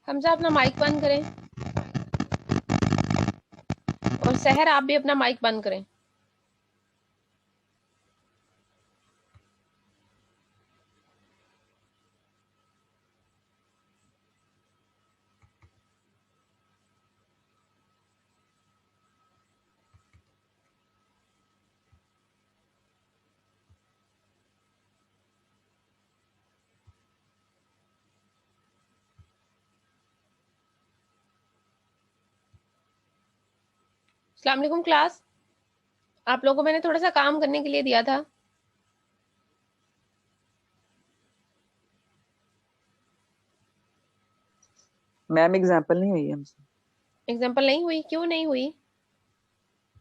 हमजा अपना माइक बंद करें और सहर आप भी अपना माइक बंद करें। अस्सलाम वालेकुम क्लास, आप लोगों को मैंने थोड़ा सा काम करने के लिए दिया था। मैम एग्जाम्पल नहीं हुई हमसे। एग्जाम्पल नहीं हुई? क्यों नहीं हुई?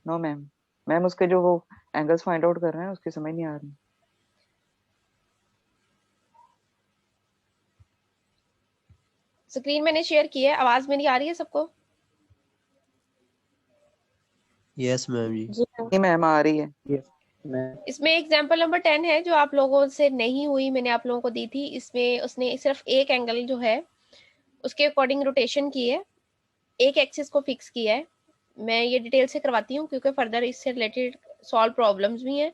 No ma'am. मैम उसके जो वो एंगल्स फाइंड आउट कर रहे हैं उसकी समझ नहीं आ रही। स्क्रीन मैंने शेयर की है, आवाज मेरी आ रही है सबको? यस मैम जी। जी मैम आ रही है। इसमें एग्जाम्पल नंबर 10 है जो आप लोगों से नहीं हुई, मैंने आप लोगों को दी थी। इसमें उसने सिर्फ एक एंगल जो है उसके अकॉर्डिंग रोटेशन की है, एक एक्सिस को फिक्स किया है। मैं ये डिटेल से करवाती हूँ क्योंकि फर्दर इससे रिलेटेड सॉल्व प्रॉब्लम्स भी हैं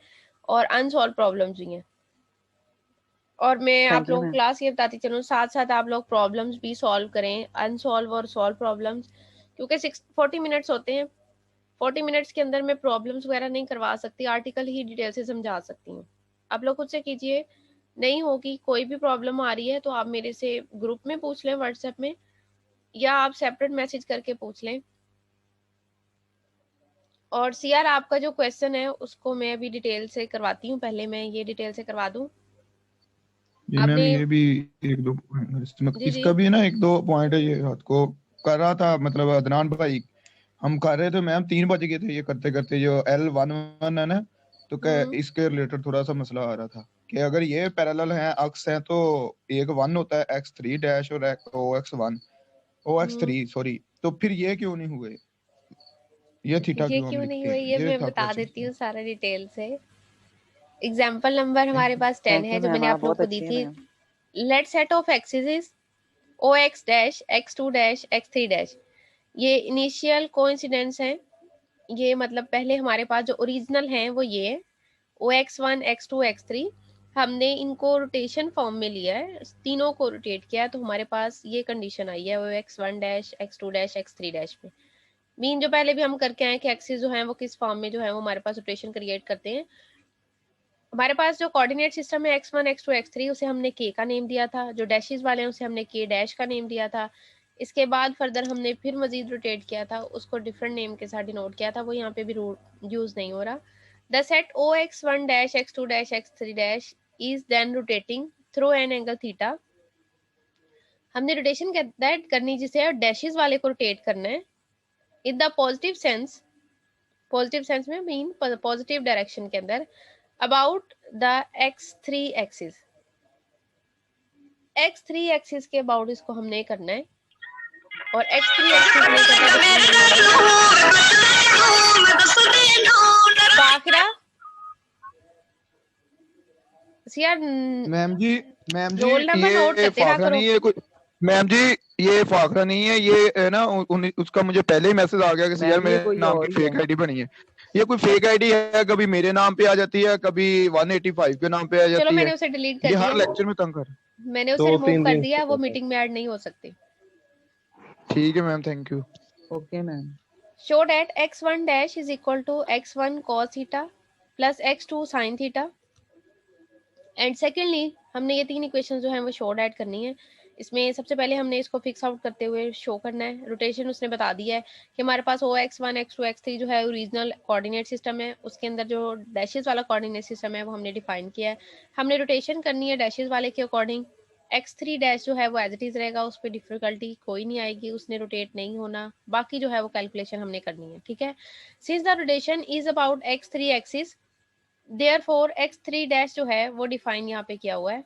और अनसॉल्व प्रॉब्लम्स भी हैं। और मैं आप थैंक यू लोगों को मैम। क्लास ये बताती चलूँ, साथ साथ आप लोग प्रॉब्लम्स भी सॉल्व करें, अनसॉल्व और सॉल्व प्रॉब्लम्स, क्योंकि 40 मिनट्स होते हैं। 40 मिनट्स के अंदर मैं प्रॉब्लम्स वगैरह नहीं करवा सकती, आर्टिकल ही डिटेल से समझा सकती हूँ। आप लोग खुद से कीजिए, नहीं होगी कोई भी प्रॉब्लम आ रही है तो आप मेरे से ग्रुप में पूछ लें व्हाट्सएप में, या आप सेपरेट मैसेज करके पूछ लें। और सीआर आपका जो क्वेश्चन है उसको मैं अभी डिटेल से करवाती हूँ, पहले मैं ये डिटेल से करवा दूँ। जी मैम, आपने ये भी एक दो जी जी इसका भी ना एक दो पॉइंट है। ये रात को कर रहा था, मतलब अदनान भाई हम कर रहे थे मैम, 3 बज गए थे ये करते करते। जो L11 है ना, तो क्या इसके रिलेटेड थोड़ा सा मसला आ रहा था कि अगर ये पैरेलल हैं, अक्स हैं, तो एक 1 होता है x3 डैश और OX1 OX3 सॉरी, तो फिर ये क्यों नहीं हुए? ये थीटा ये क्यों हम क्यों नहीं लिखते हुई, हैं? ये ये मैं था बता क्वेश्चन देती इसमें। हूँ सारा डिटेल से। एग्जाम्पल नंबर हमारे पास 10 थैंक है यू जो मैम, मैंने आप आप लोग बहुत को दी अच्छी हैं थी। Ma'am. Let set of axis is OX dash X2 dash X3 dash. ये इनिशियल कोइंसिडेंस है, ये मतलब पहले हमारे पास जो ओरिजिनल हैं वो ये है OX1 X2 X3। हमने इनको रोटेशन फॉर्म में लिया है, तीनों को रोटेट किया है, तो हमारे पास ये कंडीशन आई है OX1 dash X2 dash X3 dash में। मीन जो पहले भी हम करके आए कि एक्सिस जो है वो किस फॉर्म में जो है वो हमारे पास रोटेशन क्रिएट करते हैं। हमारे पास जो कोऑर्डिनेट सिस्टम है X1 X2 X3 उसे हमने K का नेम दिया था, जो डैशेस वाले हैं उसे हमने K डैश का नेम दिया था। इसके बाद फर्दर हमने फिर मजीद रोटेट किया था, उसको डिफरेंट नेम के साथ डिनोट किया था, वो यहाँ पे भी यूज नहीं हो रहा। The set OX1 dash X2 dash X3 dash is then rotating through an angle theta. हमने रोटेशन दैट करनी जिसे डैशेस वाले को रोटेट करना है in the positive sense, positive sense में मीन पॉजिटिव डायरेक्शन के अंदर, about the X3 axis. X3 axis के अबाउट इसको हमने करना है, और X3 एक्सिस में करना बाखिरा यार, मैम जी, मैम जी रोल नंबर नोट ये करते रहा फाखरा करो। नहीं है कोई। मैम जी ये फाखरा नहीं है, ये है ना उसका मुझे पहले ही मैसेज आ गया कि यार मैम ये मेरे कोई नाम और की ही फेक है। आईडी बनी है। ये कोई फेक आईडी है, कभी मेरे नाम पे आ जाती है, कभी 185 के नाम पे आ चलो जाती मैंने है। उसे डिलीट कर ये दिया, हर लेक्चर में तंग कर। मैंने उसे रिमूव कर दिया, वो मीटिंग में ऐड नहीं हो सकती। ठीक है ma'am, thank you. Okay ma'am. Show that X1 dash is equal to X1 cos theta plus X2 sin theta. And secondly हमने ये तीन इक्वेशन जो है वो शो ऐड करनी है। इसमें सबसे पहले हमने इसको फिक्स आउट करते हुए शो करना है। रोटेशन उसने बता दिया है कि हमारे पास OX1 X2 X3 जो है ओरिजिनल कोऑर्डिनेट सिस्टम है, उसके अंदर जो डैशेस वाला कोऑर्डिनेट सिस्टम है वो हमने डिफाइन किया है। हमने रोटेशन करनी है डैशेस वाले के अकॉर्डिंग। X3 डैश जो है वो एज इट इज रहेगा, उस पर डिफिकल्टी कोई नहीं आएगी, उसने रोटेट नहीं होना, बाकी जो है वो कैलकुलेशन हमने करनी है, ठीक है। Since the rotation is about X3 axis, therefore X3 dash जो है वो डिफाइन यहाँ पे किया हुआ है।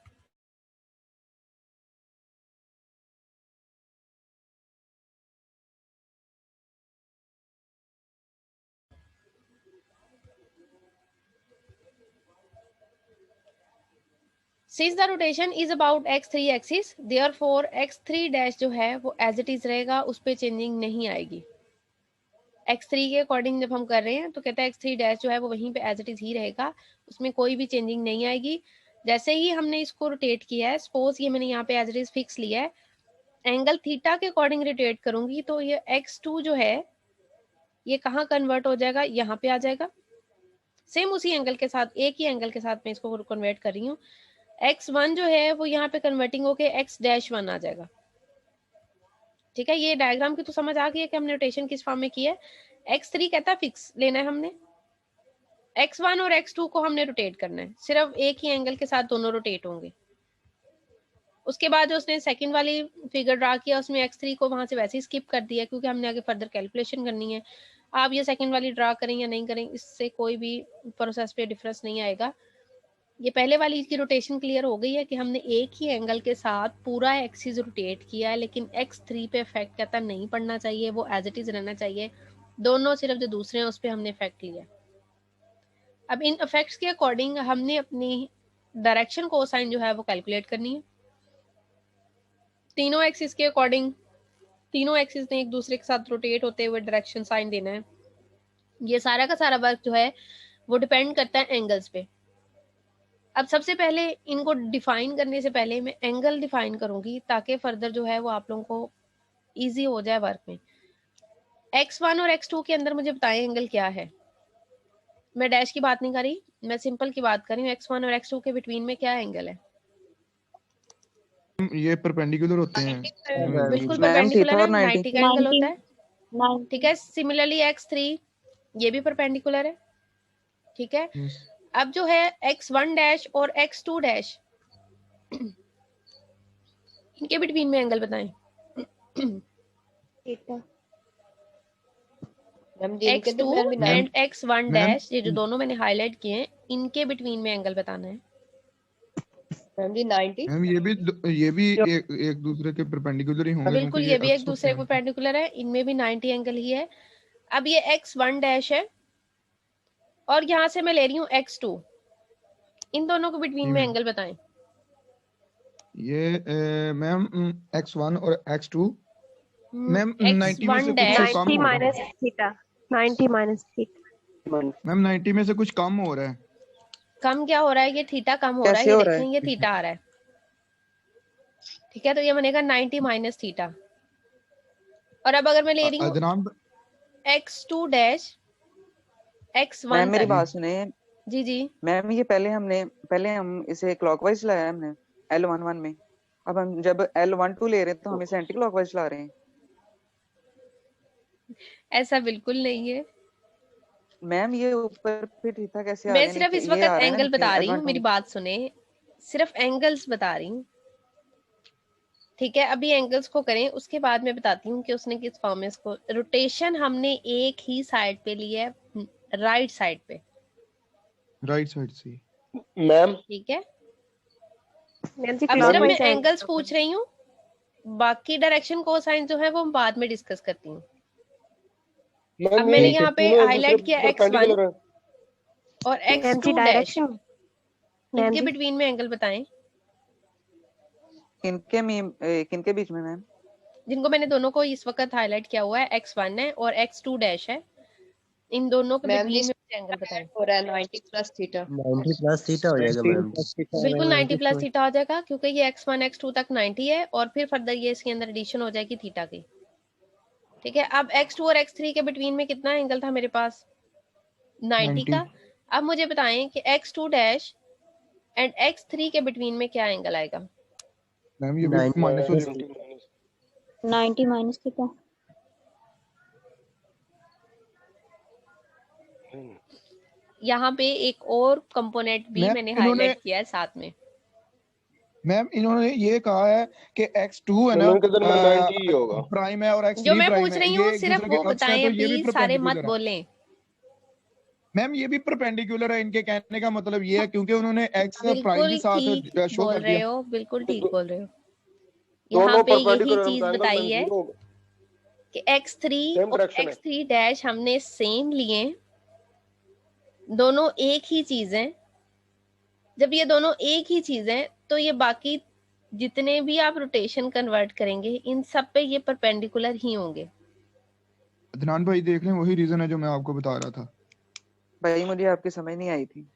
Since the rotation is about x3 axis, therefore x3 dash जो है वो एज इट इज रहेगा, उस पर चेंजिंग नहीं आएगी। x3 के अकॉर्डिंग जब हम कर रहे हैं तो कहता है x3 डैश जो है वो वहीं पे एज इट इज ही रहेगा, उसमें कोई भी चेंजिंग नहीं आएगी। जैसे ही हमने इसको रोटेट किया है, सपोज ये मैंने यहाँ पे एज इट इज फिक्स लिया है, एंगल थीटा के अकॉर्डिंग रोटेट करूंगी तो ये x2 जो है ये कहाँ कन्वर्ट हो जाएगा, यहाँ पे आ जाएगा। सेम उसी एंगल के साथ, एक ही एंगल के साथ मैं इसको कन्वर्ट कर रही हूँ। x1 जो है वो यहाँ पे कन्वर्टिंग होके x-1 आ जाएगा। ठीक है, ये डायग्राम की तो समझ आ गई है कि हमने रोटेशन किस फॉर्म में की है। x3 कहता है फिक्स लेना है हमने, x1 और x2 को हमने रोटेट करना है, सिर्फ एक ही एंगल के साथ दोनों रोटेट होंगे। उसके बाद जो उसने सेकंड वाली फिगर ड्रा किया उसमें x3 को वहां से वैसे ही स्किप कर दिया क्योंकि हमने आगे फर्दर कैलकुलेशन करनी है। आप ये सेकंड वाली ड्रा करें या नहीं करें, इससे कोई भी प्रोसेस पे डिफरेंस नहीं आएगा। ये पहले वाली की रोटेशन क्लियर हो गई है कि हमने एक ही एंगल के साथ पूरा एक्सिस रोटेट किया है, लेकिन x3 पे इफेक्ट कहता नहीं पड़ना चाहिए, वो एज इट इज रहना चाहिए। दोनों सिर्फ जो दूसरे हैं उस पर हमने इफेक्ट लिया। अब इन इफेक्ट्स के अकॉर्डिंग हमने अपनी डायरेक्शन कोसाइन जो है वो कैलकुलेट करनी है। तीनों एक्सिस के अकॉर्डिंग, तीनों एक्सिस ने एक दूसरे के साथ रोटेट होते हुए डायरेक्शन साइन देना है। ये सारा का सारा वर्क जो है वो डिपेंड करता है एंगल्स पे। अब सबसे पहले इनको डिफाइन करने से पहले मैं एंगल डिफाइन करूंगी ताकि फर्दर जो है वो आप लोगों को इजी हो जाए वर्क में। x1 और x2 के अंदर मुझे बताएं एंगल क्या है। मैं डैश की बात नहीं कर रही, मैं सिंपल की बात कर रही हूँ। x1 और x2 के बिटवीन में क्या एंगल है? ये परपेंडिकुलर होते हैं। बिल्कुल मैम परपेंडिकुलर है, थीटा और 90 का एंगल होता है। ठीक है, सिमिलरली x3 ये भी परपेंडिकुलर है। ठीक है, अब जो है x1 डैश और x2 डैश इनके बिटवीन में एंगल बताएं। x2 एंड x1 डैश, ये जो दोनों मैंने हाईलाइट किए हैं, इनके बिटवीन में एंगल बताना है। मैम जी 90। मैम ये भी एक दूसरे के परपेंडिकुलर ही होंगे। बिल्कुल, ये भी एक दूसरे के परपेंडिकुलर है, इनमें भी 90 एंगल ही है। अब ये x1 डैश है और यहाँ से मैं ले रही हूँ x2, इन दोनों के बिटवीन में एंगल बताएं। ये मैम x1 और x2 मैम 90 में से x1 कुछ कम हो रहा है। 90 माइनस थीटा। मैम 90 में से कुछ कम हो रहा है। कम क्या हो रहा है? ये थीटा कम हो रहा है, ये देखें ये थीटा आ रहा है। ठीक है, तो ये बनेगा 90 माइनस थीटा। और अब अगर मैं ले रही हूँ x2 डैश x1, मैम मेरी बात सुने। जी जी मैम ये पहले हम इसे क्लॉकवाइज चलाया है हमने L11 में, अब हम जब L12 ले रहे हैं तो हम इसे एंटी क्लॉकवाइज चला रहे हैं। ऐसा बिल्कुल नहीं है मैम, ये ऊपर पे थीटा कैसे आ मैं गया? सिर्फ इस वक्त एंगल बता रही हूँ, मेरी बात सुने, सिर्फ एंगल्स बता रही हूँ। ठीक है, अभी एंगल्स को करें, उसके बाद मैं बताती हूँ कि उसने किस फॉर्म में इसको। रोटेशन हमने एक ही साइड पे ली है, राइट साइड पे, राइट साइड से मैम। ठीक है, अब सिर्फ मैं एंगल्स पूछ रही हूँ, बाकी डायरेक्शन कोसाइन जो है वो हम बाद में डिस्कस करती हूँ। अब मैंने यहाँ पे हाईलाइट किया x1 और x2 डैश, इनके बिटवीन में एंगल बताएं। किनके बीच में मैम? जिनको मैंने दोनों को इस वक्त हाईलाइट किया हुआ है, x1 है और x2 डैश है, इन दोनों के बिटवीन में एंगल बताएं। हो रहा है 90 प्लस थीटा। 90 प्लस थीटा हो जाएगा मैम। बिल्कुल 90 प्लस थीटा हो जाएगा क्योंकि ये x1 x2 तक 90 है और फिर फर्दर ये इसके अंदर एडिशन हो जाएगी थीटा की। ठीक है, अब x2 और x3 के बिटवीन में कितना एंगल था मेरे पास? 90 का। अब मुझे बताएं कि x2 डैश एंड x3 के बिटवीन में क्या एंगल आएगा? मैम ये माइनस हो जाएगा। 90 माइनस थीटा। यहाँ पे एक और कंपोनेंट भी मैंने हाईलाइट किया है साथ में। मैम इन्होंने ये कहा है कि x2 है ना प्राइम है और x3 जो मैं प्राइम पूछ रही हूँ सिर्फ वो बताएं, प्लीज सारे मत बोलें। मैम ये भी परपेंडिकुलर है, इनके कहने का मतलब ये है क्योंकि उन्होंने x प्राइम के साथ शो कर दिया। बिल्कुल ठीक बोल रहे हो। यहाँ पे यही चीज बताई है कि x3 और x3 डैश हमने सेम लिए, दोनों एक ही चीज है। जब ये दोनों एक ही चीज है तो ये बाकी जितने भी आप रोटेशन कन्वर्ट करेंगे इन सब पे ये परपेंडिकुलर ही होंगे। अदनान भाई देख लें, वही रीजन है जो मैं आपको बता रहा था। भाई मुझे आपकी समझ नहीं आई थी।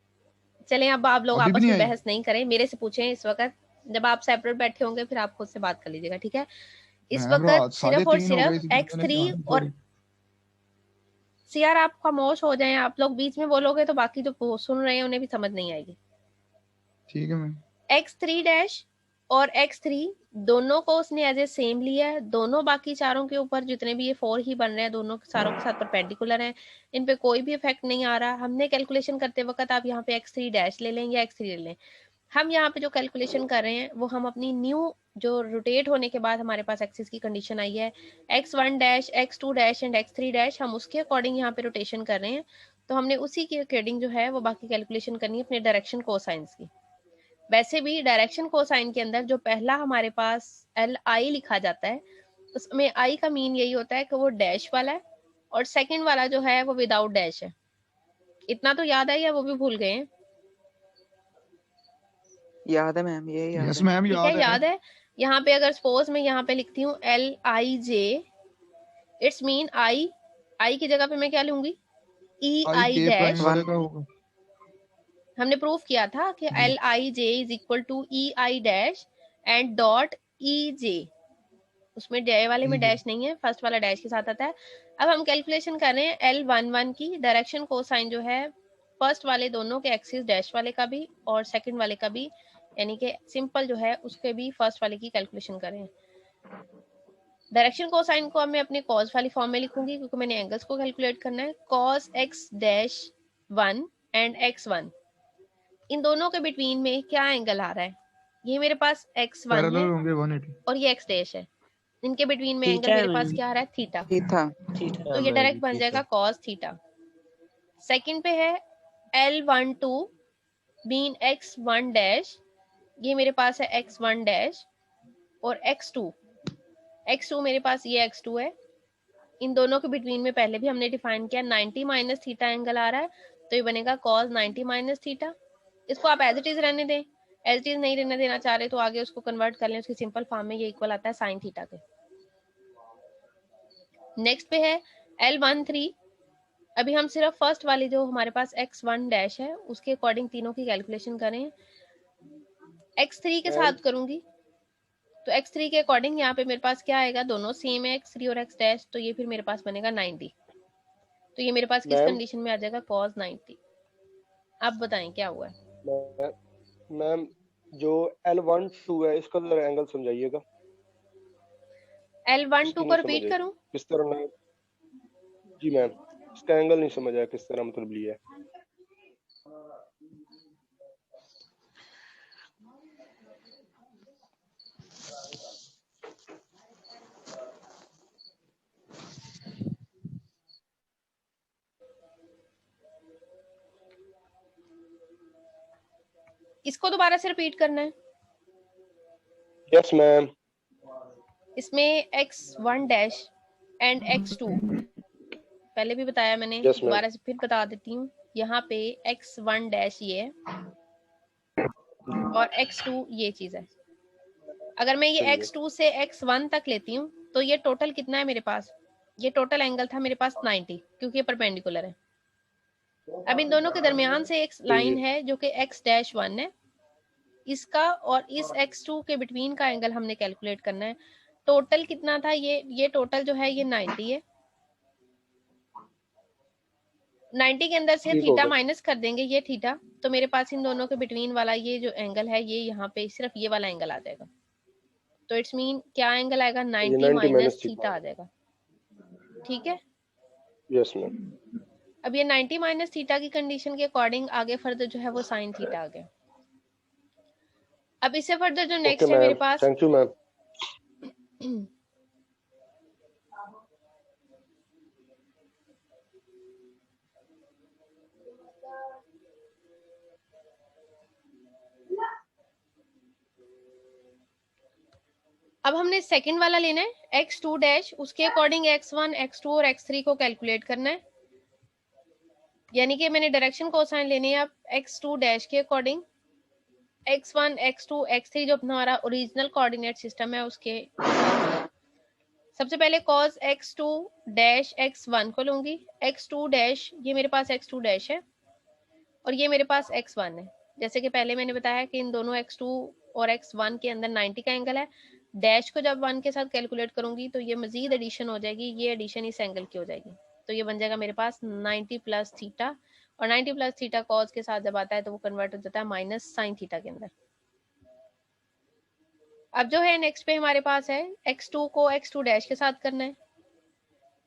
चलें अब आप लोग अभी भी आपस नहीं में आई? बहस नहीं करें, मेरे से पूछें इस वक्त। जब आप सेपरेट बैठे होंगे फिर आप खुद से बात कर लीजिएगा, ठीक है? इस मैम वक्त रात सिर्फ और 3:30 हो गई सिर्फ थी, x3 मैंने और सीआर आप खामोश हो जाएं, आप लोग बीच में बोलोगे तो बाकी जो सुन रहे हैं उन्हें भी समझ नहीं आएगी। ठीक है मैम। x3 डैश और x3 दोनों को उसने एज ए सेम लिया है, दोनों बाकी चारों के ऊपर जितने भी ये 4 ही बन रहे हैं दोनों चारों के साथ परपेंडिकुलर हैं, इन पे कोई भी इफेक्ट नहीं आ रहा। हमने कैलकुलेशन करते वक्त आप यहाँ पे x3 डैश ले लें या x3 ले लें, हम यहाँ पे जो कैलकुलेशन कर रहे हैं वो हम अपनी न्यू जो रोटेट होने के बाद हमारे पास एक्सिस की कंडीशन आई है x1 dash x2 dash and x3 dash, हम उसके अकॉर्डिंग यहाँ पे रोटेशन कर रहे हैं। तो हमने उसी के अकॉर्डिंग जो है वो बाकी कैलकुलेशन करनी है अपने डायरेक्शन कोसाइंस की। वैसे भी डायरेक्शन कोसाइन के अंदर जो पहला हमारे पास एल आई लिखा जाता है उसमें आई का मीन यही होता है कि वो डैश वाला है और सेकंड वाला जो है वो विदाउट डैश है। इतना तो याद है या वो भी भूल गए हैं? याद है मैम, ये याद यस है। मैम, ठीक है, याद है। यहाँ पे अगर सपोज मैं यहाँ पे लिखती हूँ LIJ, इट्स मीन आई की जगह पे मैं क्या लूंगी? EI dash. हमने प्रूफ किया था कि LIJ is equal to EI dash and dot EJ, उसमें डे वाले में डैश नहीं है, फर्स्ट वाला डैश के साथ आता है। अब हम कैलकुलेशन कर रहे हैं L11 की डायरेक्शन कोसाइन जो है फर्स्ट वाले दोनों के एक्सिस डैश वाले का भी और सेकंड वाले का भी, यानी कि सिंपल जो है उसके भी फर्स्ट वाले की कैलकुलेशन करें। डायरेक्शन कोसाइन को अब मैं अपने कॉस वाली फॉर्म में लिखूंगी क्योंकि मैंने एंगल्स को कैलकुलेट करना है। Cos x dash 1 and x1, इन दोनों के बिटवीन में क्या एंगल आ रहा है? ये मेरे पास x1 है और ये x डैश है, इनके बिटवीन में एंगल मेरे पास क्या आ रहा है? थीटा। तो ये डायरेक्ट बन जाएगा cos थीटा। सेकंड पे है L12 बीन x1 डैश, ये मेरे पास है x1 डैश और x2 मेरे पास ये x2 है। इन दोनों के बिटवीन में पहले भी हमने डिफाइन किया 90 माइनस थीटा एंगल आ रहा है, तो ये बनेगा cos 90 माइनस थीटा। इसको आप एज इट इज रहने दें, एज इट इज नहीं रहने देना चाह रहे तो आगे उसको कन्वर्ट कर लें उसकी सिंपल फॉर्म में, ये इक्वल आता है साइन थीटा के। नेक्स्ट पे है L13, अभी हम सिर्फ फर्स्ट वाली जो हमारे पास x1 डैश है उसके अकॉर्डिंग तीनों की कैलकुलेशन करें। x3 के साथ करूंगी तो x3 के अकॉर्डिंग यहाँ पे मेरे पास क्या आएगा? दोनों सेम है x3 और x डैश, तो ये फिर मेरे पास बनेगा 90। तो ये मेरे पास किस कंडीशन में आ जाएगा? cos 90। आप बताएं क्या हुआ है? मैम जो L12 है इसका जरा एंगल समझाइएगा। L12 को रिपीट करूं? किस तरह ना? जी मैम, इसका एंगल नहीं समझ आया किस तरह मतलब लिया है। इसको दोबारा से रिपीट करना है। Yes ma'am. इसमें x1 डैश एंड x2 पहले भी बताया मैंने, दोबारा से फिर बता देती हूँ। यहाँ पे x1 डैश ये है और x2 ये चीज है। अगर मैं ये x2 से x1 तक लेती हूँ तो ये टोटल कितना है मेरे पास? ये टोटल एंगल था मेरे पास 90 क्योंकि ये परपेंडिकुलर है। अब इन दोनों के दरमियान से एक लाइन है जो कि x डैश 1 है, इसका और इस x2 के बिटवीन का एंगल हमने कैलकुलेट करना है। टोटल कितना था? ये टोटल जो है ये 90 है। 90 के अंदर से थीटा माइनस कर देंगे, ये थीटा, तो मेरे पास इन दोनों के बिटवीन वाला ये जो एंगल है ये यहाँ पे सिर्फ ये वाला एंगल आ जाएगा। तो इट्स मीन क्या एंगल आएगा? 90 माइनस थीटा आ जाएगा। ठीक है? Yes ma'am. अब ये 90 माइनस थीटा की कंडीशन के अकॉर्डिंग आगे फर्दर जो है वो साइन थीटा आ गया। अब इससे फर्दर जो नेक्स्ट है मेरे पास, थैंक यू मैम। अब हमने सेकंड वाला लेना है x2 डैश, उसके अकॉर्डिंग x1, x2 और x3 को कैलकुलेट करना है। यानी कि मैंने डायरेक्शन कोसाइन लेने हैं अब x2 डैश के अकॉर्डिंग। x1 x2 x3 जो अपना हमारा ओरिजिनल कोऑर्डिनेट सिस्टम है उसके सबसे पहले cos x2 डैश x1 को लूंगी, x2 डैश ये मेरे पास x2 डैश है और ये मेरे पास x1 है। जैसे कि पहले मैंने बताया कि इन दोनों x2 और x1 के अंदर 90 का एंगल है। डैश को जब 1 के साथ कैलकुलेट करूंगी तो ये मजीद एडिशन हो जाएगी, ये एडिशन इस एंगल की हो जाएगी, तो ये बन जाएगा मेरे पास 90 प्लस थीटा, और 90 प्लस थीटा कॉस के साथ जब आता है तो वो कन्वर्ट हो जाता है माइनस साइन थीटा के अंदर। अब जो है नेक्स्ट पे हमारे पास है x2 को x2 डैश के साथ करना है।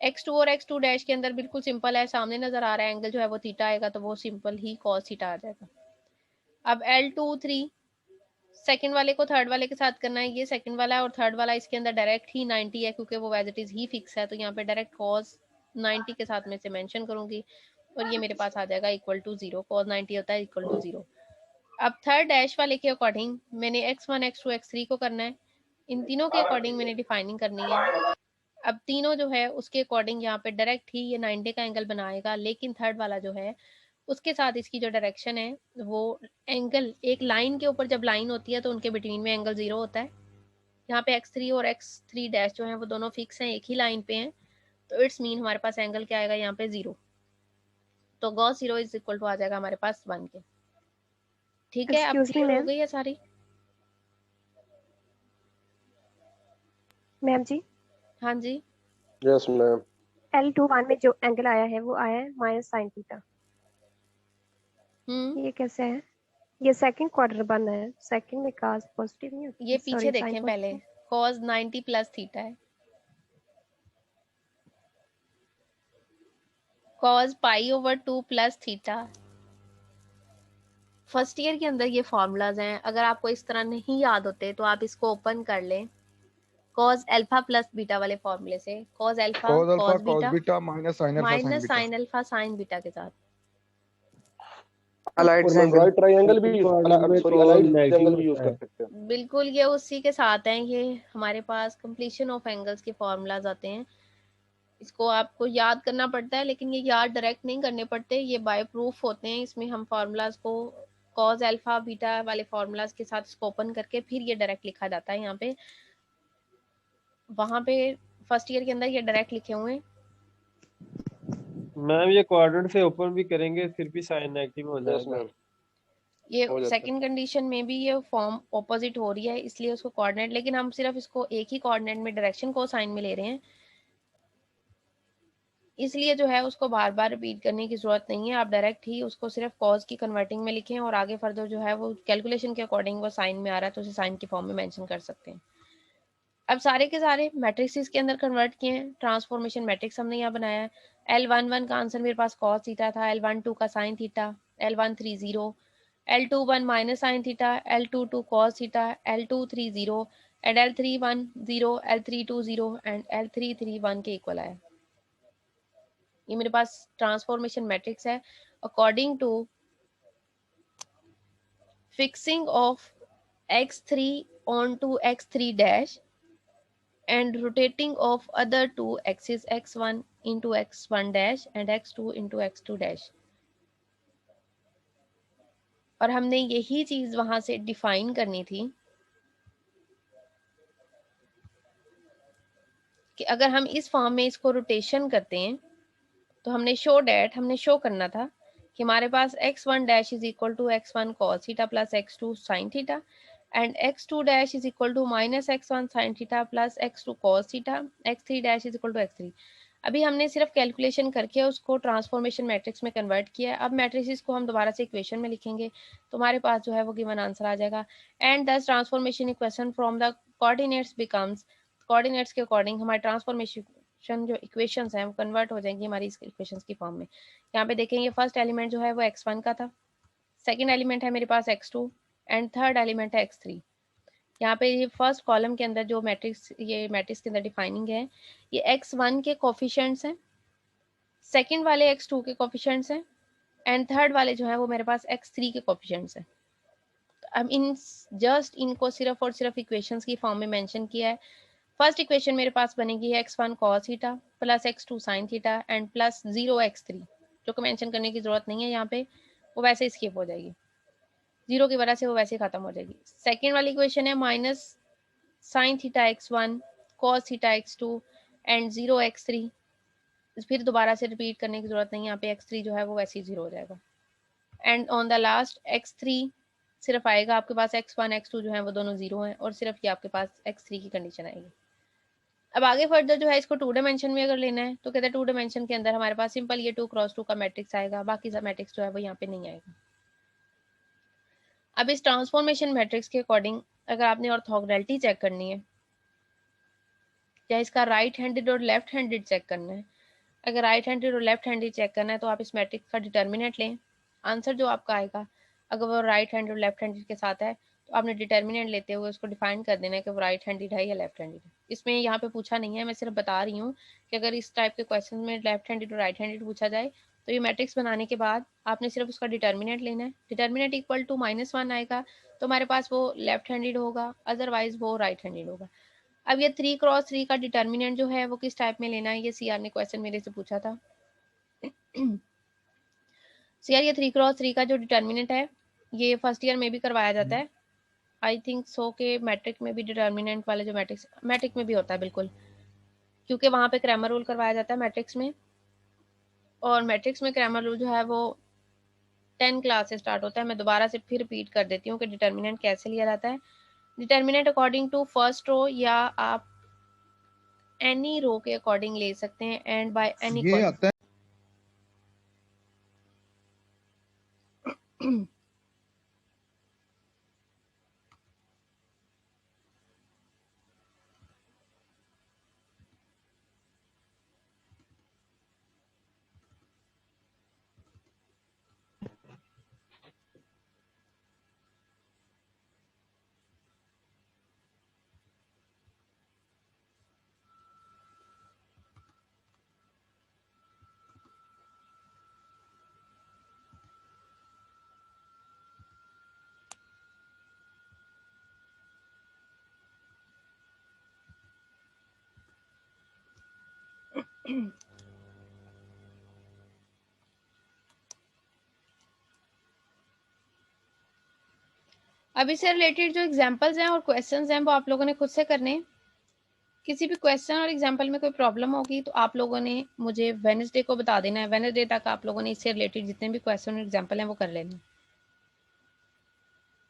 x2 और x2 डैश के अंदर बिल्कुल सिंपल है, सामने नजर आ रहा है एंगल जो है वो थीटा आएगा, तो वो सिंपल ही cos थीटा आ जाएगा। अब L2 3 सेकंड वाले को थर्ड वाले के साथ करना है, ये सेकंड वाला है और थर्ड वाला इसके अंदर डायरेक्ट ही 90 है क्योंकि वो एज इट इज ही फिक्स है, तो यहाँ पे डायरेक्ट cos 90 के साथ में से मेंशन करूंगी और ये मेरे पास आ जाएगा इक्वल टू 0, cos 90 होता है इक्वल टू 0। अब थर्ड डैश वाले के अकॉर्डिंग मैंने x1 x2 x3 को करना है, इन तीनों के अकॉर्डिंग मैंने डिफाइनिंग करनी है। अब तीनों जो है उसके अकॉर्डिंग यहाँ पे डायरेक्ट ही ये 90 का एंगल बनाएगा, लेकिन थर्ड वाला जो है उसके साथ इसकी जो डायरेक्शन है वो एंगल एक लाइन के ऊपर जब लाइन होती है तो उनके बिटवीन में एंगल 0 होता है। यहाँ पे x3 और x3 डैश जो है वो दोनों फिक्स हैं, एक ही लाइन पे हैं, तो इट्स मीन हमारे पास एंगल क्या आएगा यहाँ पे 0, तो cos 0 इज इक्वल टू आ जाएगा हमारे पास 1 के। ठीक है, अब क्लियर हो गई है सारी मैम जी? हाँ जी, यस मैम। L21 में जो एंगल आया है वो आया है माइनस साइन थीटा। ये कैसे है? ये सेकंड क्वार्टर बन है, सेकंड में cos पॉजिटिव नहीं होती, ये पीछे देखें पहले, cos 90 प्लस थीटा है, cos pi over 2 plus theta. First year के अंदर ये फॉर्मूलाज हैं, अगर आपको इस तरह नहीं याद होते तो आप इसको ओपन कर लें cos अल्फा प्लस बीटा वाले फॉर्मूले से, cos alpha cos beta minus sin alpha sin beta के साथ। अलाइड और मैम राइट ट्रायंगल भी सॉरी अलाइड ट्रायंगल भी यूज कर सकते हैं। बिल्कुल, ये उसी के साथ हैं, ये हमारे पास कंप्लीशन ऑफ एंगल्स के फॉर्मूलाज आते हैं, इसको आपको याद करना पड़ता है, लेकिन ये याद डायरेक्ट नहीं करने पड़ते, ये बाय प्रूफ होते हैं। इसमें हम फार्मूलाज को cos अल्फा बीटा वाले फार्मूलाज के साथ इसको ओपन करके फिर ये डायरेक्ट लिखा जाता है यहाँ पे, वहां पे फर्स्ट ईयर के अंदर ये डायरेक्ट लिखे हुए हैं। मैम ये क्वाड्रेंट से ओपन भी करेंगे फिर भी साइन नेगेटिव हो जाएगा। ये सेकंड कंडीशन में भी ये फॉर्म ऑपोजिट हो रही है, इसलिए उसको कोऑर्डिनेट, लेकिन हम सिर्फ इसको एक ही कोऑर्डिनेट में डायरेक्शन को साइन में ले रहे हैं, इसलिए जो है उसको बार बार रिपीट करने की जरूरत नहीं है। आप डायरेक्ट ही उसको सिर्फ कॉज की कन्वर्टिंग में लिखें और आगे फर्दर जो है वो कैलकुलेशन के अकॉर्डिंग वो साइन में आ रहा है तो उसे साइन की फॉर्म में मेंशन कर सकते हैं। अब सारे के सारे मैट्रिक्स के अंदर कन्वर्ट किए हैं, ट्रांसफॉर्मेशन मैट्रिक्स हमने यहाँ बनाया है। L11 का आंसर मेरे पास cos थीटा था, L12 का sin theta, L13 0, L21 minus sin theta, L22 cos theta, L23 0 and L31 0, L32 0 and L33 1 के इक्वल आया। ये मेरे पास ट्रांसफॉर्मेशन मैट्रिक्स है according to fixing of x3 onto x3 dash and rotating of other two axes x1 into x1 dash and x2 into x2 dash। और हमने यही चीज वहां से डिफाइन करनी थी कि अगर हम इस फॉर्म में इसको रोटेशन करते हैं तो हमने शो करना था कि हमारे पास x1 dash is equal to x1 cos theta plus x2 sin theta and x2 dash is equal to minus x1 sin theta plus x2 cos theta, x3 dash is equal to x3। अभी हमने सिर्फ calculation करके उसको transformation matrix में convert किया है। अब matrix को हम दोबारा से इक्वेशन में लिखेंगे तो हमारे पास जो है वो गिवन आंसर आ जाएगा। एंड दस transformation equation from the coordinates becomes, coordinates के अकॉर्डिंग हमारे ट्रांसफॉर्मेशन जो इक्वेशंस हैं वो कन्वर्ट हो जाएंगी हमारी इस इक्वेशंस की फॉर्म में। यहाँ पे देखेंगे फर्स्ट एलिमेंट जो है वो x1 का था, सेकेंड एलिमेंट है मेरे पास x2 एंड थर्ड एलिमेंट है x3। यहाँ पे ये फर्स्ट कॉलम के अंदर जो मैट्रिक्स के अंदर डिफाइनिंग है, ये x1 के कोफिशिएंट्स हैं, सेकंड वाले x2 के कोफिशिएंट्स हैं एंड थर्ड वाले जो है वो मेरे पास x3 के कोफिशिएंट्स हैं। तो अब इनको सिर्फ और सिर्फ इक्वेशंस की फॉर्म में मेंशन किया है। फर्स्ट इक्वेशन मेरे पास बनेगी x1 cos theta plus x2 sin theta and plus 0 x3, जो को मेंशन करने की जरूरत नहीं है यहाँ पे, वो वैसे स्किप हो जाएगी। जीरो की वजह से वो वैसे खत्म हो जाएगी। सेकेंड वाली इक्वेशन है minus sine theta x1 cos theta x2 and 0 x3। फिर दोबारा से रिपीट करने की जरूरत नहीं, यहाँ पे x3 जो है वो वैसे ही जीरो हो जाएगा। And on the last x3 सिर्फ आएगा आपके पास, x1 x2 जो है वो दोनों जीरो हैं और सिर्फ ये आपके पास x3 की कंडीशन आएगी। अब आगे फर्दर जो है इसको 2 डायमेंशन में अगर लेना है तो कहते हैं 2 डायमेंशन के अंदर हमारे पास सिंपल ये 2 क्रॉस 2 का मैट्रिक्स आएगा, बाकी सब मैट्रिक्स जो है वो यहाँ पे नहीं आएगा। अब इस ट्रांसफॉर्मेशन मैट्रिक्स के अकॉर्डिंग अगर आपने ऑर्थोगोनैलिटी चेक करनी है या इसका राइट हैंडेड और लेफ्ट हैंडेड चेक करना है, अगर राइट हैंडेड और लेफ्ट हैंडेड चेक करना है तो आप इस मैट्रिक्स का डिटर्मिनेंट लें। आंसर जो आपका आएगा अगर वो राइट हैंडेड और लेफ्ट हैंडेड के साथ है तो आपने डिटर्मिनेंट लेते हुए उसको डिफाइन कर देना है कि वो राइट हैंडेड है या लेफ्ट हैंडेड है। इसमें यहाँ पे पूछा नहीं है, मैं सिर्फ बता रही हूँ कि अगर इस टाइप के क्वेश्चन में लेफ्ट हैंडेड और राइट हैंडेड पूछा जाए तो ये मैट्रिक्स बनाने के बाद आपने सिर्फ उसका डिटर्मिनेंट लेना है। डिटर्मिनेंट इक्वल टू -1 आएगा तो हमारे पास वो लेफ्ट हैंडेड होगा, अदरवाइज वो राइट हैंडेड होगा। अब ये 3 क्रॉस 3 का डिटर्मिनेंट जो है वो किस टाइप में लेना है, ये सीआर ने क्वेश्चन मेरे से पूछा था। सीआर ये 3 क्रॉस 3 का जो डिटर्मिनेंट है ये फर्स्ट ईयर में भी करवाया जाता है, आई थिंक सो के मैट्रिक में भी डिटर्मिनेंट वाले जो मैट्रिक में भी होता है बिल्कुल, क्योंकि वहां पे क्रैमर रूल करवाया जाता है मैट्रिक्स में, और मैट्रिक्स में क्रैमर रूल जो है वो 10 क्लास से स्टार्ट होता है। मैं दोबारा से फिर रिपीट कर देती हूँ कि डिटर्मिनेंट कैसे लिया जाता है। Determinant according to first row या आप एनी रो के अकॉर्डिंग ले सकते हैं एंड बाय एनी ये आता है अब इससे रिलेटेड जो एग्जांपल्स हैं और क्वेश्चंस हैं वो आप लोगों ने खुद से करने हैं। किसी भी क्वेश्चन और एग्जांपल में कोई प्रॉब्लम होगी तो आप लोगों ने मुझे वेडनेसडे को बता देना है। वेडनेसडे तक आप लोगों ने इससे रिलेटेड जितने भी क्वेश्चन और एग्जांपल हैं वो कर लेने।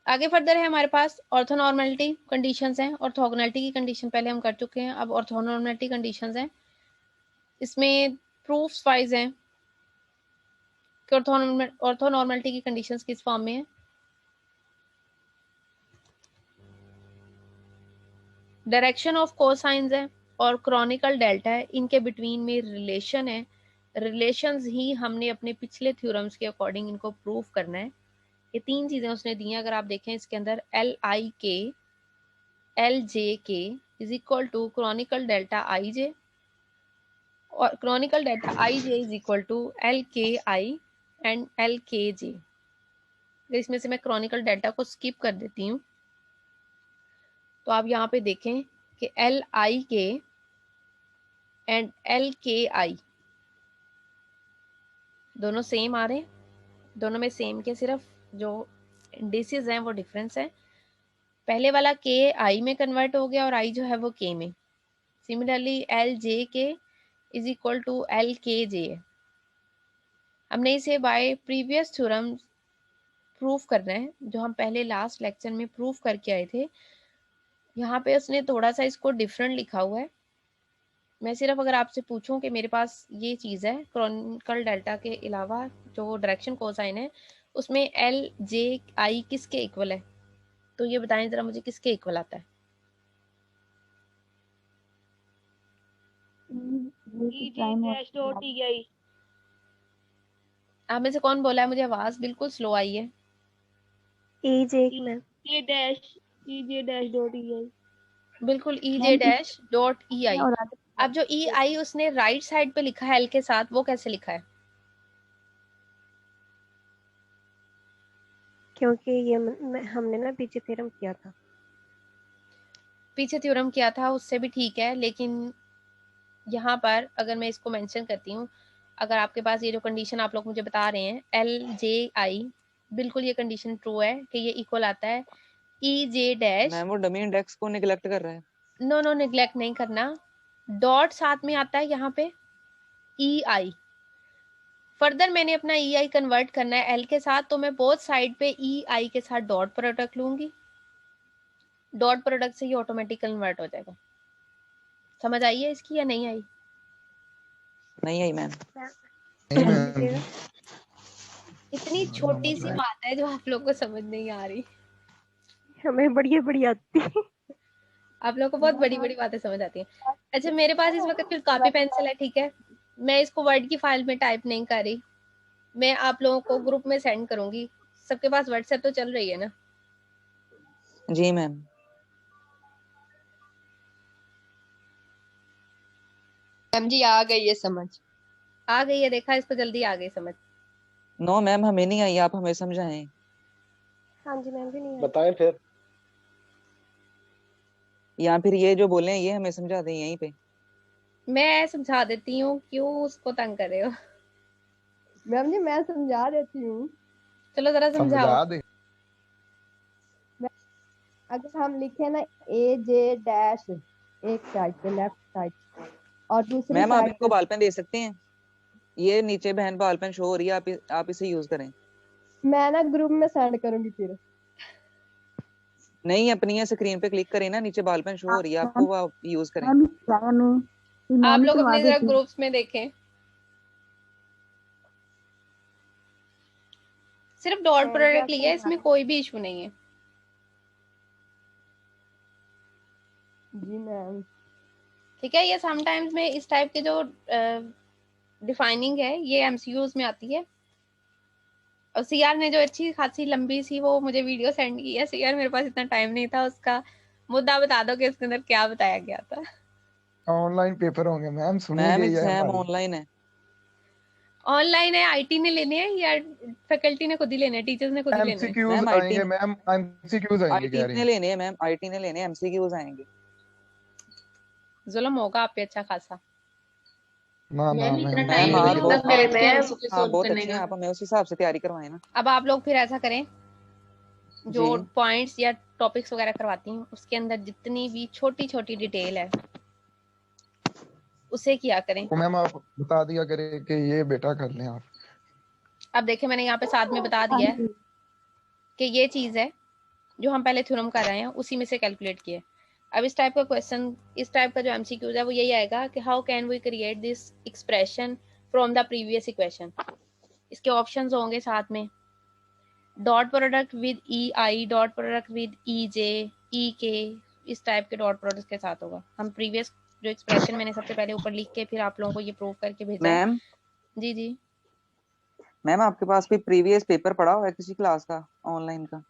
आगे फर्दर है हमारे पास ऑर्थोनॉर्मलिटी कंडीशंस हैं। ऑर्थोगोनैलिटी की कंडीशन पहले हम कर चुके हैं, अब ऑर्थोनॉर्मलिटी कंडीशंस हैं। इसमें प्रूफ्स वाइज हैं कि ऑर्थोनॉर्मलिटी की कंडीशंस किस फॉर्म में है। डायरेक्शन ऑफ कोसाइंस है और क्रॉनिकल डेल्टा है, इनके बिटवीन में रिलेशन है। रिलेशंस ही हमने अपने पिछले थ्योरम्स के अकॉर्डिंग इनको प्रूव करना है। ये 3 चीजें उसने दी हैं। अगर आप देखें इसके अंदर LIK LJK is equal to Kronecker delta IJ और Kronecker delta IJ is equal to LKI and LKJ। इसमें से मैं क्रॉनिकल डेल्टा को स्किप कर देती हूँ तो आप यहाँ पे देखें कि LIK एंड LKI दोनों सेम आ रहे हैं, दोनों में सेम के सिर्फ जो इंडिसेस हैं वो डिफरेंस है। पहले वाला K I में कन्वर्ट हो गया और I जो है वो K में। Similarly LJK is equal to LKJ है। हमने इसे बाय प्रीवियस थ्योरम प्रूफ करना है जो हम पहले लास्ट लेक्चर में प्रूफ करके आए थे। यहाँ पे उसने थोड़ा सा इसको डिफरेंट लिखा हुआ है। मैं सिर्फ अगर आपसे पूछूं कि मेरे पास ये चीज़ है क्रॉनिकल डेल्टा के अलावा जो डायरेक्शन कोसाइन है उसमें LJI किसके इक्वल है, तो ये बताएं जरा मुझे किसके इक्वल आता है। आप में से कौन बोला है, मुझे आवाज बिल्कुल स्लो आई है। बिल्कुल EJ-.EI। अब जो EI उसने राइट साइड पे लिखा है L के साथ, वो कैसे लिखा है? क्योंकि ये हमने ना पीछे थ्योरम किया था। पीछे थ्योरम किया था उससे भी ठीक है, लेकिन यहाँ पर अगर मैं इसको मेंशन करती हूँ, अगर आपके पास ये जो कंडीशन आप लोग मुझे बता रहे हैं LJI बिल्कुल ये कंडीशन ट्रू है कि ये इक्वल आता है ई जे डैश। मैम वो डमी इंडेक्स को निगलेक्ट कर रहा है। नो नो नेग्लेक्ट नहीं करना, डॉट साथ में आता है यहाँ पे ई आई। फर्दर मैंने अपना ई आई कन्वर्ट करना है एल के साथ, तो मैं बोथ साइड पे ई आई के साथ डॉट प्रोडक्ट लूंगी। डॉट प्रोडक्ट से ये ऑटोमेटिक कन्वर्ट हो जाएगा। समझ आई है इसकी या नहीं आई? नहीं आई मैम। नहीं मैम। इतनी छोटी सी बात है जो आप लोग को समझ नहीं आ रही। हमें बढ़िया बढ़िया आती है। आप लोग को बहुत बड़ी बड़ी बातें समझ आती हैं। अच्छा मेरे पास इस वक्त फिर कॉपी पेंसिल है, ठीक है, मैं इसको वर्ड की फाइल में टाइप नहीं कर रही, मैं आप लोगों को ग्रुप में सेंड करूंगी। सबके पास व्हाट्सएप तो चल रही है ना? जी मैम। मैम जी आ गई है समझ। आ गई है, देखा, इसको जल्दी आ गई समझ। नो मैम हमें नहीं आई, आप हमें समझाएं। हाँ जी मैम भी नहीं आई। बताएं फिर। या फिर ये जो बोले हैं ये हमें समझा दें यहीं पे। मैं समझा देती हूँ, क्यों उसको तंग कर रहे हो? मैम जी मैं समझा देती हूँ। चलो जरा समझाओ। समझा दे। अगर हम लिखे ना ए जे डैश एक साइड पे लेफ्ट साइड और दूसरी मैम आप साइड इनको पे, बॉल पेन दे सकते हैं, ये नीचे बहन बॉल पेन शो हो रही है, आप इसे यूज करें। मैं ना ग्रुप में सेंड करूंगी फिर। नहीं अपनी स्क्रीन पे क्लिक करें ना, नीचे बॉल पेन शो हो रही है आपको, वो आप यूज करें। आप लोग अपने जरा ग्रुप्स में देखें, सिर्फ डॉट प्रोडक्ट लिया है, इसमें कोई भी इशू नहीं है। जी मैम। ठीक है, ये समटाइम्स में इस टाइप के जो डिफाइनिंग है ये एमसीक्यूज में आती है। और सीआर ने जो अच्छी खासी लंबी सी वो मुझे वीडियो सेंड की है। सीआर मेरे पास इतना टाइम नहीं था, उसका मुद्दा बता दो कि इसके अंदर क्या बताया गया था। ऑनलाइन पेपर होंगे मैम, मैम सुनेंगे ये एग्जाम हमारी। ऑनलाइन है। ऑनलाइन है, आईटी ने लेने हैं या फैकल्टी ने खुद ही लेने हैं, टीचर्स ने खुद ही लेने हैं? एमसीक्यूज मैम आएंगे मैम, एमसीक्यूज आएंगे आईटी कह रही ने हैं। लेने हैं मैम, आईटी ने लेने हैं, एमसीक्यूज आएंगे। जुल्म होगा आप पे अच्छा खासा। ना ना मैम, इतना मैम टाइम मैम नहीं आप लगता बहुत मेरे में हाँ बहुत अच्छे हैं आप, हमें उस हिसाब से तैयारी करवाएं ना। अब आप लोग फिर ऐसा करें, जो जी। पॉइंट्स या टॉपिक्स वगैरह करवाती हैं उसके अंदर जितनी भी छोटी छोटी डिटेल है उसे किया करें। तो मैम आप बता दिया करें कि ये बेटा कर लें आप। अब देखें मैंने यहाँ पे साथ में बता दिया है कि ये चीज है जो हम पहले थ्योरम कर रहे हैं उसी में से कैलकुलेट किए। अब इस टाइप का क्वेश्चन, इस टाइप का जो एमसीक्यूज है वो यही आएगा कि how can we create this expression from the previous equation. इसके ऑप्शंस होंगे साथ में dot product with E I, dot product with E J, E K, इस टाइप के डॉट प्रोडक्ट के साथ होगा। हम प्रीवियस जो एक्सप्रेशन मैंने सबसे पहले ऊपर लिख के फिर आप लोगों को ये प्रूव करके भेजा है। मैम जी जी मैम आपके पास कोई प्रीवियस पेपर पड़ा हुआ है किसी क्लास का ऑनलाइन का,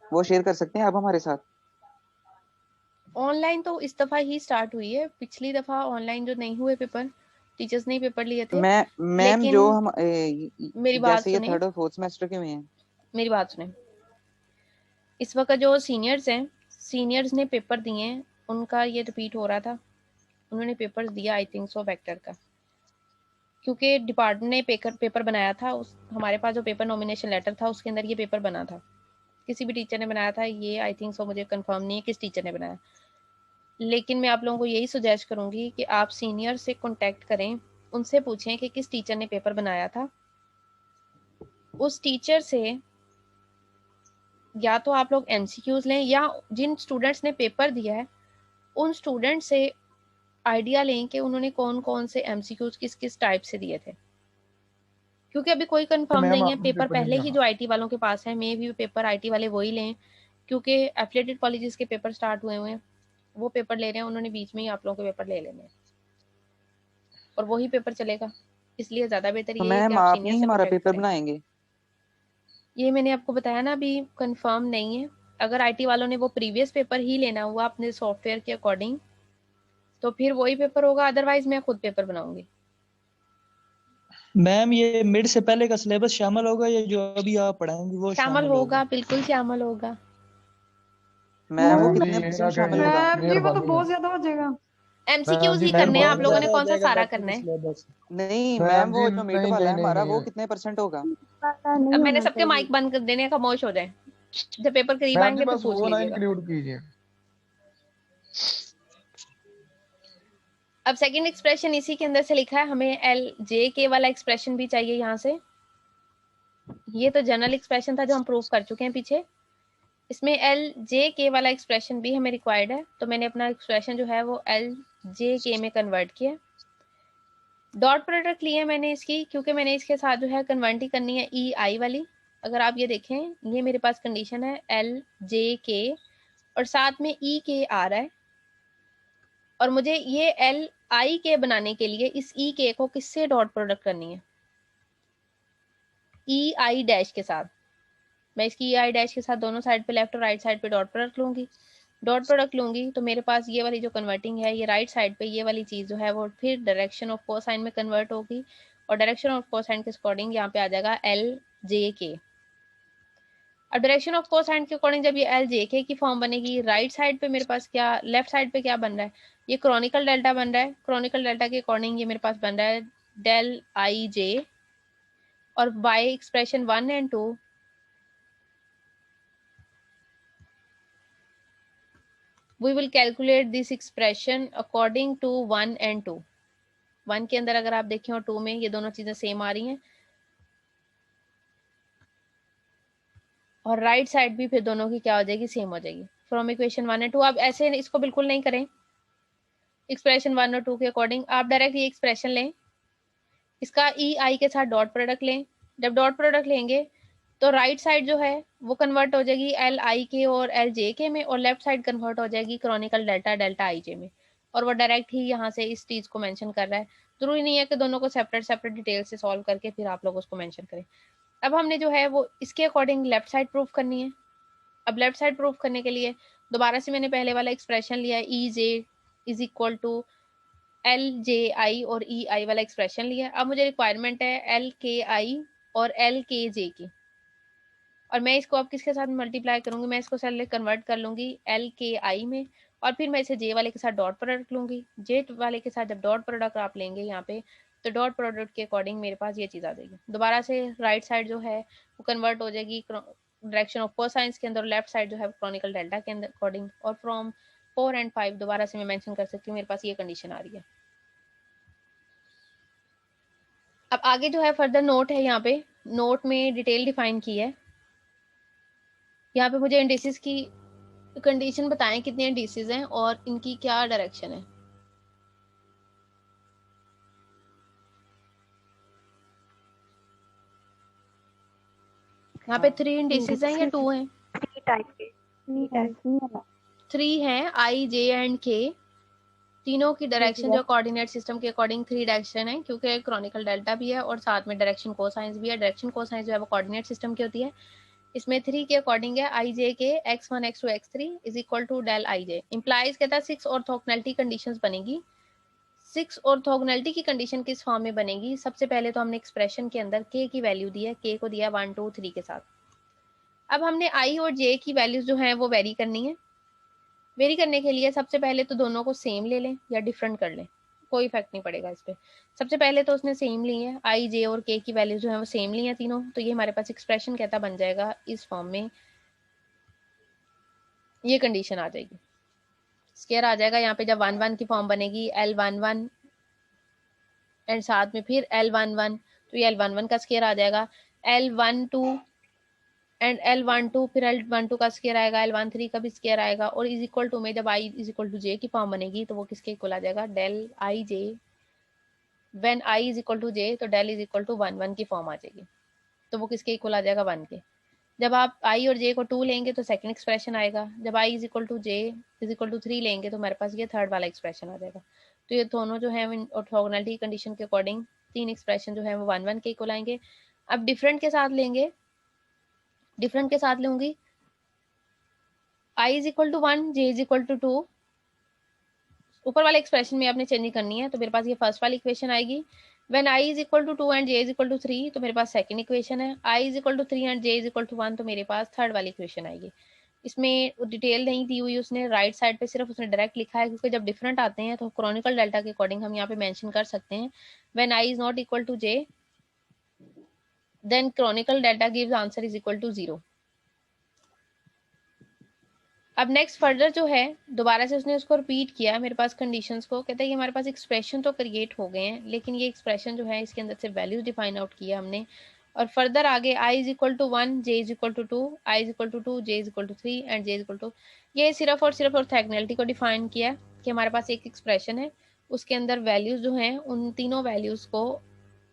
वो शेयर कर सकते हैं आप हमारे साथ? ऑनलाइन तो इस दफा ही स्टार्ट हुई है, पिछली दफा ऑनलाइन जो नहीं हुए पेपर, टीचर्स ने पेपर लिए थे। मैम जो हम मेरी बात जैसे ये सुने, थर्ड और फोर्थ सेमेस्टर के हुए हैं। मेरी बात सुने, इस वक्त जो सीनियर्स हैं, सीनियर्स ने पेपर दिए हैं, उनका ये रिपीट हो रहा था, उन्होंने पेपर दिया आई थिंक सो वेक्टर का, क्योंकि डिपार्टमेंट ने पेपर बनाया था। उस हमारे पास जो पेपर नॉमिनेशन लेटर था उसके अंदर ये पेपर बना था, किसी भी टीचर ने बनाया था, ये आई थिंक सो मुझे कंफर्म नहीं है किस टीचर ने बनाया। लेकिन मैं आप लोगों को यही सजेस्ट करूंगी कि आप सीनियर से कांटेक्ट करें, उनसे पूछें कि किस टीचर ने पेपर बनाया था। उस टीचर से या तो आप लोग एमसीक्यूज लें या जिन स्टूडेंट्स ने पेपर दिया है उन स्टूडेंट से आइडिया लें कि उन्होंने कौन कौन से एमसीक्यूज किस किस टाइप से दिए थे, क्योंकि अभी कोई कंफर्म मैम नहीं है। आपने पेपर पेपर पहले नहीं ही कहा। जो आईटी वालों के पास है, मे भी पेपर आईटी वाले वही लें, क्योंकि एफिलिएटेड कॉलेजेस के पेपर स्टार्ट हुए हैं, वो पेपर ले रहे हैं, उन्होंने बीच में ही आप लोगों के पेपर ले लेने हैं और वही पेपर चलेगा। इसलिए ज्यादा बेहतर तो ये है कि मैम आप आप सीनियर नहीं से हमारा कांटेक्ट पेपर करें। बनाएंगे? ये मैंने आपको बताया ना, अभी कंफर्म नहीं है। अगर आईटी वालों ने वो प्रीवियस पेपर ही लेना हुआ अपने सॉफ्टवेयर के अकॉर्डिंग तो फिर वही पेपर होगा, अदरवाइज मैं खुद पेपर बनाऊंगी। मैम ये मिड से पहले का सिलेबस शामिल होगा या जो अभी आप पढ़ाएंगे वो शामिल होगा, बिल्कुल शामिल होगा। मैम वो मैम जी कितने ये ना परसेंट शामिल कहिए, होगा? मैम जी वो तो मेहरबानी है। बहुत ज्यादा हो जाएगा। एमसीक्यूज ही करने हैं आप लोगों ने, कौन सा सारा करना है? नहीं मैम मैम, वो जी, जो मिड नहीं, वाला है नहीं, हमारा, नहीं, वो नहीं। कितने परसेंट होगा? अब मैंने सबके माइक बंद कर देने, खामोश हो जाए, जब पेपर करीब मैम जी आएंगे फिर बस पूछ वो ना लीजिएगा। इंक्लूड कीजिए। अब सेकंड एक्सप्रेशन इसी के अंदर से लिखा है, हमें एल जे के वाला एक्सप्रेशन भी चाहिए यहाँ से। ये तो जनरल एक्सप्रेशन था जो हम प्रूव कर चुके हैं पीछे, इसमें एल जे के वाला एक्सप्रेशन भी हमें रिक्वायर्ड है। तो मैंने अपना एक्सप्रेशन जो है वो एल जे के में कन्वर्ट किया। डॉट प्रोडक्ट लिया मैंने इसकी, क्योंकि मैंने इसके साथ जो है कन्वर्ट करनी है ई आई वाली। अगर आप ये देखें, ये मेरे पास कंडीशन है एल जे के और साथ में ई के आ रहा है, और मुझे ये एल आई के बनाने के लिए इस ई के को किससे डॉट प्रोडक्ट करनी है? ई आई डैश के साथ। मैं इसकी ई आई डैश के साथ दोनों साइड पे, लेफ्ट और राइट साइड पे डॉट प्रोडक्ट लूंगी। डॉट प्रोडक्ट लूंगी तो मेरे पास ये वाली जो कन्वर्टिंग है, ये राइट साइड पे ये वाली चीज जो है वो फिर डायरेक्शन ऑफ कोसाइन में कन्वर्ट होगी, और डायरेक्शन ऑफ कोसाइन के अकॉर्डिंग यहाँ पे आ जाएगा एल जे के। अब डायरेक्शन ऑफ कोसाइन के अकॉर्डिंग जब ये एल जे के की फॉर्म बनेगी, राइट साइड पे मेरे पास क्या, लेफ्ट साइड पे क्या बन रहा है? ये क्रॉनिकल डेल्टा बन रहा है। क्रॉनिकल डेल्टा के अकॉर्डिंग ये मेरे पास बन रहा है डेल आई जे, और bye expression 1 and 2 we will calculate this expression according to 1 and 2। 1 के अंदर अगर आप देखें और 2 में ये दोनों चीजें सेम आ रही हैं, और राइट साइड भी फिर दोनों की क्या हो जाएगी, सेम हो जाएगी फ्रॉम इक्वेशन 1 and 2। आप ऐसे इसको बिल्कुल नहीं करें, एक्सप्रेशन 1 और 2 के अकॉर्डिंग आप डायरेक्ट ये एक्सप्रेशन लें, इसका ई आई के साथ डॉट प्रोडक्ट लें। जब डॉट प्रोडक्ट लेंगे तो राइट साइड जो है वो कन्वर्ट हो जाएगी एल आई के और एल जे के में, और लेफ्ट साइड कन्वर्ट हो जाएगी क्रॉनिकल डेल्टा डेल्टा आई जे में। और वो डायरेक्ट ही यहाँ से इस चीज को मेंशन कर रहा है। जरूरी नहीं है कि दोनों को सेपरेट सेपरेट डिटेल से सॉल्व करके फिर आप लोग उसको मेंशन करें। अब हमने जो है वो इसके अकॉर्डिंग लेफ्ट साइड प्रूफ करनी है। अब लेफ्ट साइड प्रूफ करने के लिए दोबारा से मैंने पहले वाला एक्सप्रेशन लिया, E J is equal to L J I और ई आई वाला एक्सप्रेशन लिया। अब मुझे रिक्वायरमेंट है एल के आई और एल के जे की, और मैं इसको अब किसके साथ मल्टीप्लाई करूंगी, मैं इसको सेलेक्ट कन्वर्ट कर लूंगी एल के आई में, और फिर मैं इसे जे वाले के साथ डॉट प्रोडक्ट लूंगी। जे वाले के साथ जब डॉट प्रोडक्ट आप लेंगे यहाँ पे, तो डॉट प्रोडक्ट के अकॉर्डिंग मेरे पास ये चीज आ जाएगी। दोबारा से राइट साइड जो है वो कन्वर्ट हो जाएगी डायरेक्शन ऑफ कोसाइंस के अंदर, लेफ्ट साइड जो है क्रॉनिकल डेल्टा के अंदर अकॉर्डिंग। और फ्रॉम 4 and 5 दोबारा से मैं मेंशन कर सकती हूँ, मेरे पास ये कंडीशन आ रही है। अब आगे जो है फर्दर नोट है, यहाँ पे नोट में डिटेल डिफाइन की है। यहाँ पे मुझे इंडिसेस की कंडीशन बताएं, कितने इंडिसेस हैं और इनकी क्या डायरेक्शन है। यहाँ पे 3 इंडिसेस हैं या 2 हैं? 3 टाइप के, 3 हैं, आई जे एंड के। तीनों की डायरेक्शन जो कोऑर्डिनेट सिस्टम के अकॉर्डिंग 3 डायरेक्शन है, क्योंकि क्रॉनिकल डेल्टा भी है और साथ में डायरेक्शन कोसाइंस भी है। डायरेक्शन कोसाइंस जो है वो कोऑर्डिनेट सिस्टम की होती है। इसमें 3 के अकॉर्डिंग है आई जे के x1 x2 x3 is equal to del I J. Implies कहता है 6 ऑर्थोगोनैलिटी कंडीशंस बनेगी। 6 ऑर्थोगोनैलिटी की कंडीशन किस फॉर्म में बनेगी? सबसे पहले तो हमने एक्सप्रेशन के अंदर k की वैल्यू दी है, k को दिया 1 2 3 के साथ। अब हमने i और j की वैल्यूज जो है वो वेरी करनी है। वेरी करने के लिए सबसे पहले तो दोनों को सेम ले लें या डिफरेंट कर लें, कोई इफेक्ट नहीं पड़ेगा इस पे। सबसे पहले तो उसने सेम ली है, आई जे और के की वैल्यू जो है वो सेम ली है तीनों, तो ये हमारे पास एक्सप्रेशन कहता बन जाएगा इस फॉर्म में। ये कंडीशन आ जाएगी, स्केयर आ जाएगा यहाँ पे। जब 1 1 की फॉर्म बनेगी L11 एंड साथ में फिर L11, तो ये L11 का स्केयर आ जाएगा। L12 एंड L12 फिर L12 का स्केयर आएगा, L13 का भी स्केयर आएगा, और इज इक्वल टू में जब i is equal to J की फॉर्म बनेगी तो वो किसके इक्वल आ जाएगा, del I J. When i is equal to J तो डेल इज इक्वल टू 1 1 की फॉर्म आ जाएगी, तो वो किसके इक्वल आ जाएगा, 1 के। जब आप i और j को 2 लेंगे तो सेकंड एक्सप्रेशन आएगा। जब i is equal to J is equal to 3 लेंगे तो हमारे पास ये थर्ड वाला एक्सप्रेशन आ जाएगा। तो ये दोनों जो है ऑर्थोगोनैलिटी कंडीशन के अकॉर्डिंग 3 एक्सप्रेशन जो है वो 1 1 के इक्वल आएंगे। अब डिफरेंट के साथ लेंगे, डिफरेंट के साथ लूंगी i is equal to 1 j is equal to 2। ऊपर वाले एक्सप्रेशन में आपने चेंज करनी है, तो मेरे पास ये फर्स्ट वाली इक्वेशन आएगी। When i is equal to 2 and j is equal to 3 तो मेरे पास सेकंड इक्वेशन है। i is equal to 3 and j is equal to 1 तो मेरे पास थर्ड वाली इक्वेशन आएगी। इसमें डिटेल नहीं दी हुई उसने, राइट साइड पे सिर्फ उसने डायरेक्ट लिखा है, क्योंकि जब डिफरेंट आते हैं तो क्रॉनिकल डेल्टा के अकॉर्डिंग हम यहाँ पे मेंशन कर सकते हैं। When i is not equal to j then Kronecker delta gives answer is equal to 0। अब नेक्स्ट फर्दर जो है दोबारा से उसने उसको रिपीट किया मेरे पास कंडीशंस को, कहता है कि हमारे पास एक्सप्रेशन तो क्रिएट हो गए हैं, लेकिन ये एक्सप्रेशन जो है इसके अंदर से वैल्यूज डिफाइन आउट किया हमने, और फर्दर आगे i is equal to 1, j is equal to 2, i is equal to 2, j is equal to 3 and j is equal to, ये सिर्फ ऑर्थोगोनैलिटी को डिफाइन किया कि हमारे पास एक एक्सप्रेशन है, उसके अंदर वैल्यूज जो हैं उन तीनों वैल्यूज को,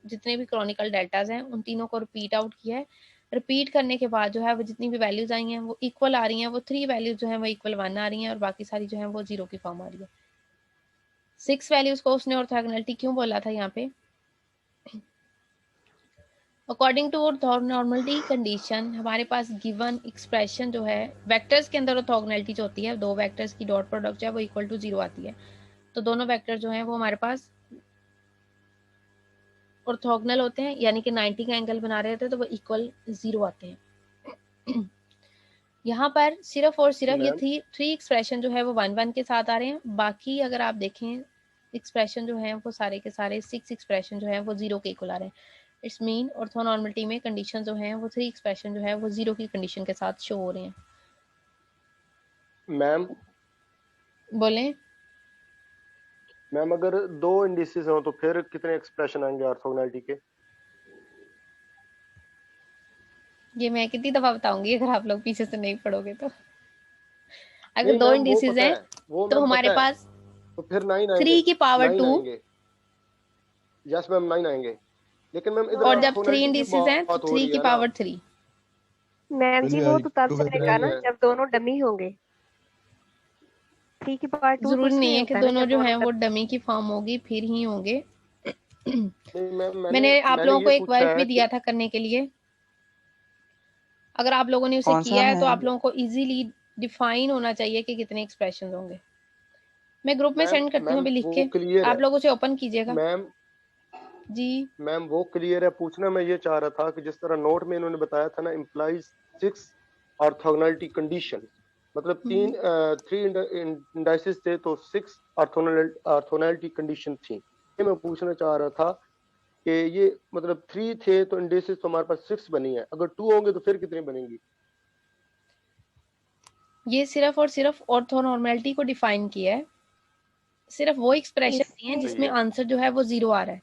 जितने भी क्रॉनिकल डेल्टाज हैं उन तीनों को रिपीट आउट किया है। रिपीट करने के बाद जो है वो जितनी भी वैल्यूज आई हैं वो इक्वल आ रही हैं, वो 3 वैल्यूज जो है वो इक्वल 1 आ रही हैं और बाकी सारी जो है वो 0 की फॉर्म आ रही है। 6 वैल्यूज को उसने ऑर्थोगोनैलिटी क्यों बोला था यहाँ पे? अकॉर्डिंग टू ऑर्थोगोनैलिटी कंडीशन हमारे पास गिवन एक्सप्रेशन जो है, वेक्टर्स के अंदर ऑर्थोगोनैलिटी जो होती है, दो वेक्टर्स की डॉट प्रोडक्ट जो है वो इक्वल टू 0 आती है, तो दोनों वेक्टर जो है वो हमारे पास ऑर्थोगोनल होते हैं, यानी कि 90 का एंगल बना रहे होते हैं तो वो इक्वल 0 आते हैं। यहाँ पर सिर्फ और सिर्फ ये थ्री एक्सप्रेशन जो है वो 1 1 के साथ आ रहे हैं, बाकी अगर आप देखें एक्सप्रेशन जो है वो सारे के सारे 6 एक्सप्रेशन जो है वो 0 के इक्वल आ रहे हैं। इट्स मीन ऑर्थोनॉर्मलिटी में कंडीशन जो है वो 3 एक्सप्रेशन जो है वो 0 की कंडीशन के साथ शो हो रहे हैं। मैम बोलें मैम अगर 2 इंडिसेस हो तो फिर कितने एक्सप्रेशन आएंगे ऑर्थोगोनैलिटी के? ये मैं कितनी दफा बताऊंगी अगर आप लोग पीछे से नहीं पढ़ोगे तो। अगर नहीं 2 मैम, इंडिसेस हैं तो हमारे पास तो फिर 9 आएंगे, 3 की पावर 2। यस मैम 9 आएंगे, लेकिन मैम इधर और जब 3 इंडिसेस हैं तो 3 की पावर 3। मैम जी वो तो तब चलेगा ना जब दोनों डमी होंगे। 3 की पावर 2 जरूरी नहीं है कि दोनों जो हैं वो डमी की फॉर्म होगी फिर ही होंगे। मैंने आप लोगों को एक वर्क भी दिया था करने के लिए, अगर आप लोगों ने उसे किया है तो आप लोगों को इजीली डिफाइन होना चाहिए कि कितने एक्सप्रेशन होंगे। मैं ग्रुप में सेंड करती हूँ अभी लिख के, आप लोग उसे ओपन कीजिएगा। मैम जी मैम वो क्लियर है, पूछना मैं ये चाह रहा था कि जिस तरह नोट में इन्होंने बताया था ना, इम्प्लाइज 6 ऑर्थोगोनैलिटी कंडीशन, मतलब 3 इंडाइसेस थे तो 6 ऑर्थोगोनैलिटी कंडीशन थी। ये मैं पूछना चाह रहा था कि ये मतलब 3 थे तो इंडाइसेस तो हमारे पास 6 बनी है, अगर 2 होंगे तो फिर कितनी बनेंगी? ये सिर्फ और सिर्फ ऑर्थोनॉर्मलिटी को डिफाइन किया है, सिर्फ वो एक्सप्रेशन नहीं है जिसमें आंसर जो है वो 0 आ रहा है।